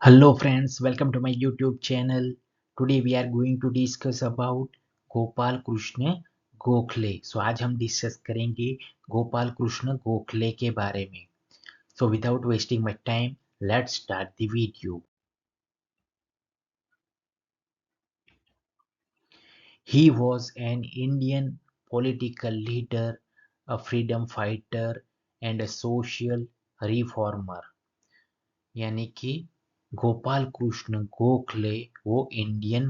Hello friends, welcome to my YouTube channel. Today we are going to discuss about Gopal Krishna Gokhale. So आज हम discuss करेंगे गोपाल कृष्ण गोखले के बारे में. So without wasting my time, let's start the video. He was an Indian political leader, a freedom fighter and a social reformer. यानी कि गोपाल कृष्ण गोखले वो Indian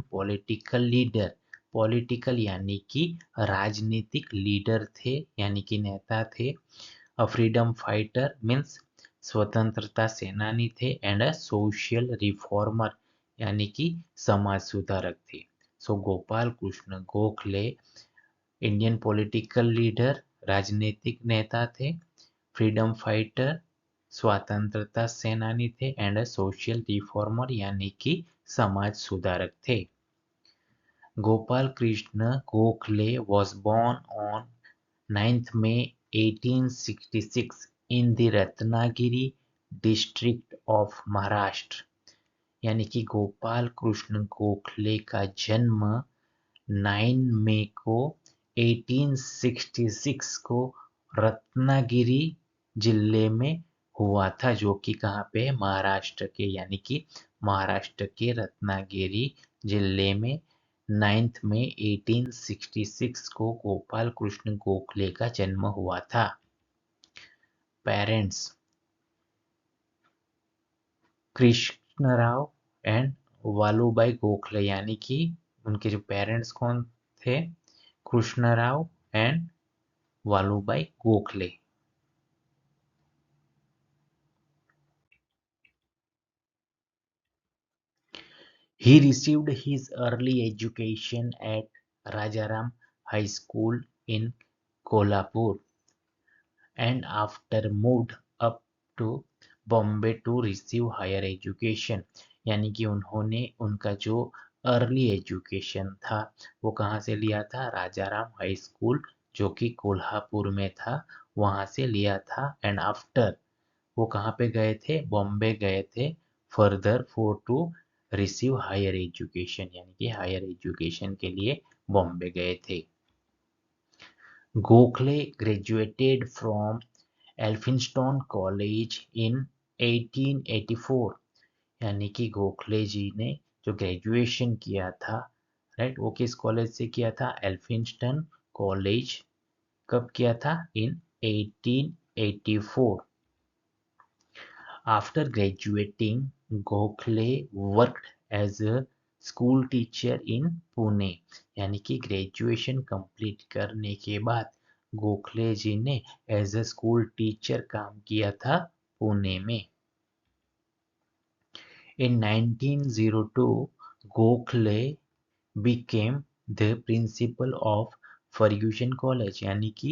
political यानी कि राजनीतिक लीडर थे यानी कि नेता थे. अ फ्रीडम फाइटर मीन्स स्वतंत्रता सेनानी थे एंड अ सोशल रिफॉर्मर यानी कि समाज सुधारक थे. So Gopal Krishna Gokhale Indian political leader राजनीतिक नेता थे, फ्रीडम फाइटर स्वतंत्रता सेनानी थे एंड सोशल रिफॉर्मर यानी कि समाज सुधारक थे. Gopal Krishna Gokhale was born on 9th May 1866 in the Ratnagiri district of Maharashtra. यानी कि गोपाल कृष्ण गोखले का जन्म 9 मई को 1866 को रत्नागिरी जिले में हुआ था, जो कि कहाँ पे है? महाराष्ट्र के, यानी कि महाराष्ट्र के रत्नागिरी जिले में 9 मई 1866 को गोपाल कृष्ण गोखले का जन्म हुआ था. पेरेंट्स कृष्णराव एंड वालूबाई गोखले, यानी कि उनके जो पेरेंट्स कौन थे? Krishnarao and Valubai Gokhale. He received his early education at Rajaram High School in Kolhapur and after moved up to Bombay to receive higher education. यानी कि उन्होंने उनका जो अर्ली एजुकेशन था वो कहाँ से लिया था? राजाराम हाई स्कूल जो कि कोल्हापुर में था, वहाँ से लिया था. एंड आफ्टर वो कहाँ पे गए थे? बॉम्बे गए थे further for to receive higher education, यानी कि हायर एजुकेशन के लिए बॉम्बे गए थे. Gokhale graduated from Elphinstone college in 1884. यानी कि गोखले जी ने जो ग्रेजुएशन किया था, राइट, वो किस कॉलेज से किया था? एल्फिंस्टन कॉलेज. कब किया था? इन 1884. After graduating, Gokhale worked as a school teacher in Pune. यानी कि ग्रेजुएशन कंप्लीट करने के बाद गोखले जी ने एज अ स्कूल टीचर काम किया था पुणे में. In 1902, Gokhale became the principal of Ferguson College. यानी कि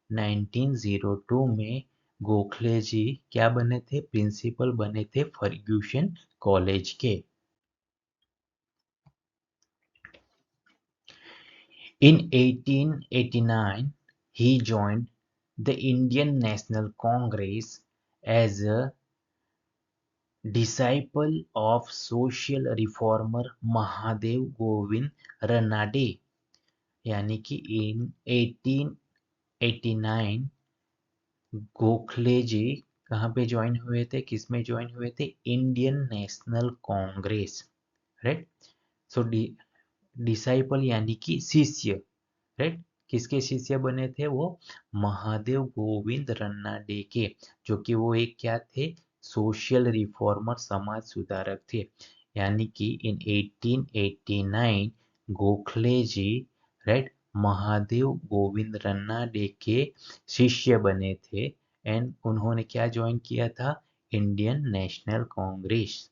1902 में गोखले जी क्या बने थे? प्रिंसिपल बने थे फर्ग्यूसन कॉलेज के. In 1889, he joined the Indian National Congress as a disciple of social reformer Mahadev Govind Ranade. यानी कि इन 1889 गोखले जी कहाँ पे ज्वाइन हुए थे? किस में ज्वाइन हुए थे? Indian National Congress, right. So disciple यानी कि शिष्य, राइट. किसके शिष्य बने थे वो? महादेव गोविंद रन्नाडे के, जो कि वो एक क्या थे? सोशल रिफॉर्मर, समाज सुधारक थे. यानी कि इन 1889 गोखले जी, राइट, महादेव गोविंद रन्नाडे के शिष्य बने थे एंड उन्होंने क्या ज्वाइन किया था? Indian National Congress.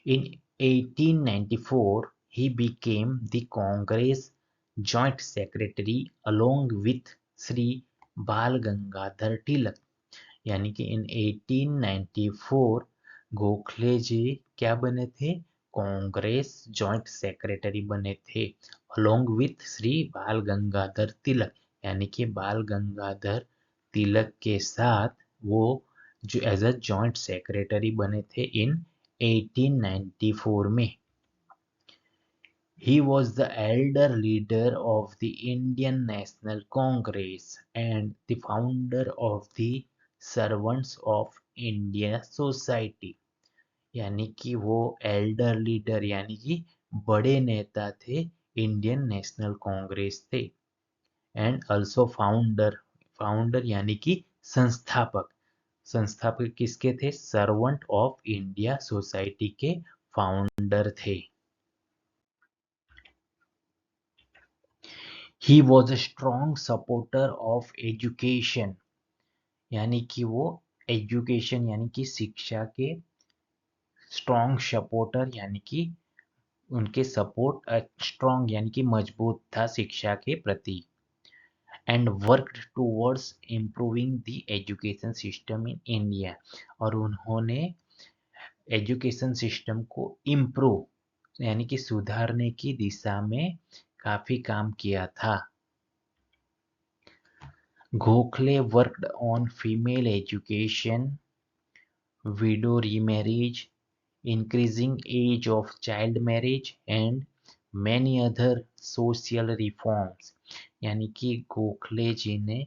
In 1894, he became the Congress Joint Secretary along with Sri Bal Gangadhar Tilak. यानी कि इन 1894 गोखले जी क्या बने थे? कांग्रेस जॉइंट सेक्रेटरी बने थे अलोंग विथ श्री बाल गंगाधर तिलक. यानी कि बाल गंगाधर तिलक के साथ वो जो एज अ जॉइंट सेक्रेटरी बने थे इन 1894 में। He was the elder leader of the Indian National Congress and the founder of the Servants of India Society। यानी कि वो एल्डर लीडर यानी कि बड़े नेता थे, इंडियन नेशनल कांग्रेस थे। एंड ऑल्सो फाउंडर, फाउंडर यानी कि संस्थापक, संस्थापक किसके थे? सर्वेंट ऑफ इंडिया सोसाइटी के फाउंडर थे। He was a strong supporter of education, यानी कि वो एजुकेशन यानी कि शिक्षा के स्ट्रॉन्ग सपोर्टर, यानी कि उनके सपोर्ट स्ट्रॉन्ग यानी कि मजबूत था शिक्षा के प्रति। And worked towards improving the education system in India, और उन्होंने एजुकेशन सिस्टम को इम्प्रूव यानी कि सुधारने की दिशा में काफी काम किया था। Gokhale worked on female education, widow remarriage, increasing age of child marriage and many other social reforms। यानी कि गोखले जी ने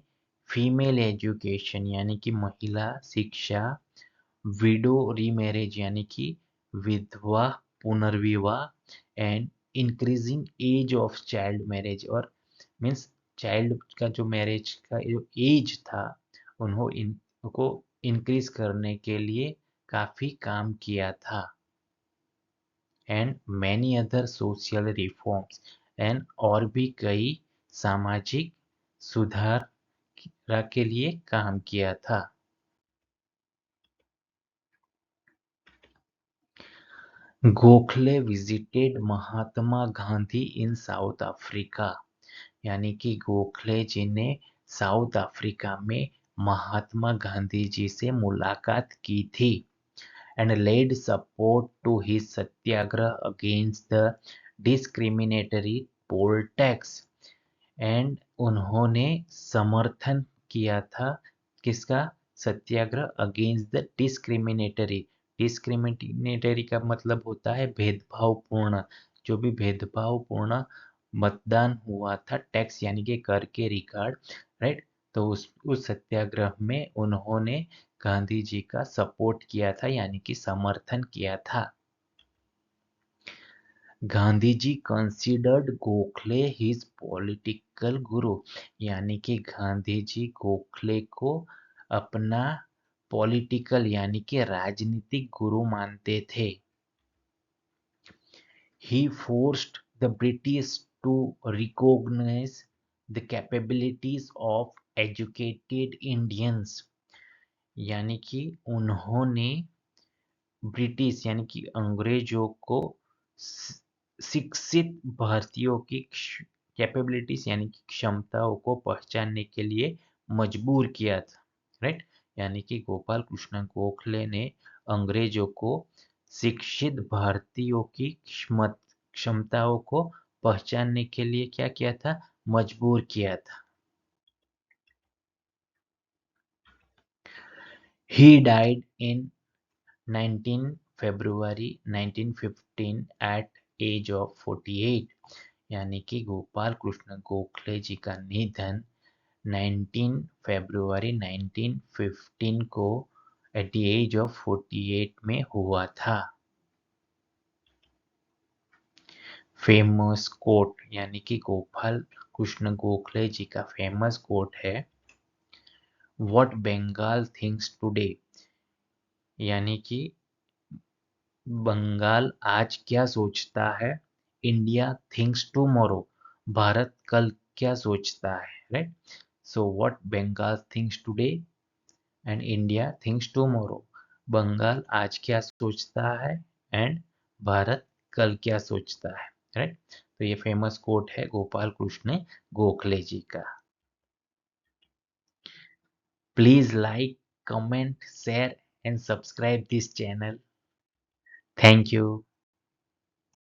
फीमेल एजुकेशन यानी कि महिला शिक्षा, विडो रीमैरिज यानी कि विधवा पुनर्विवाह, and increasing age of child marriage, और मीन्स चाइल्ड का जो मैरिज का जो एज था उनको इंक्रीज करने के लिए काफी काम किया था। And many other social reforms, and और भी कई सामाजिक सुधार के लिए काम किया था। गोखले विजिटेड महात्मा गांधी इन साउथ अफ्रीका, यानी कि गोखले जी ने साउथ अफ्रीका में महात्मा गांधी जी से मुलाकात की थी। And led support to his satyagraha against the discriminatory poll tax, and उन्होंने समर्थन किया था किसका? Satyagraha against the discriminatory. Discriminatory का मतलब होता है भेदभावपूर्ण, जो भी भेदभावपूर्ण मतदान हुआ था टैक्स यानी कि कर के रिगार्ड, राइट। तो उस सत्याग्रह में उन्होंने गांधी जी का सपोर्ट किया था यानी कि समर्थन किया था। Gandhi ji considered Gokhale his political गुरु, यानी कि गांधी जी गोखले को अपना पॉलिटिकल यानी कि राजनीतिक गुरु मानते थे। He forced the British to recognize the capabilities of educated Indians, यानी कि उन्होंने ब्रिटिश यानी कि अंग्रेजों को शिक्षित भारतीयों की कैपेबिलिटीज यानी कि क्षमताओं को पहचानने के लिए मजबूर किया था, राइट। यानी कि गोपाल कृष्ण गोखले ने अंग्रेजों को शिक्षित भारतीयों की क्षमताओं को पहचानने के लिए क्या किया था? मजबूर किया था। He died in 19 February 1915 at age of 48, यानी कि गोपाल कृष्ण गोखले जी का निधन 19 फरवरी 1915 को एट द एज ऑफ 48 में हुआ था। फेमस कोट, यानी कि गोपाल कृष्ण गोखले जी का फेमस कोट है, व्हाट बंगाल थिंक्स टुडे, यानी कि बंगाल आज क्या सोचता है, इंडिया थिंक्स टुमारो, भारत कल क्या सोचता है, right. So what Bengal thinks today and India thinks tomorrow, Bengal आज क्या सोचता है एंड भारत कल क्या सोचता है, राइट। तो ये फेमस कोट है गोपाल कृष्ण गोखले जी का। Please like, comment, share and subscribe this channel. Thank you.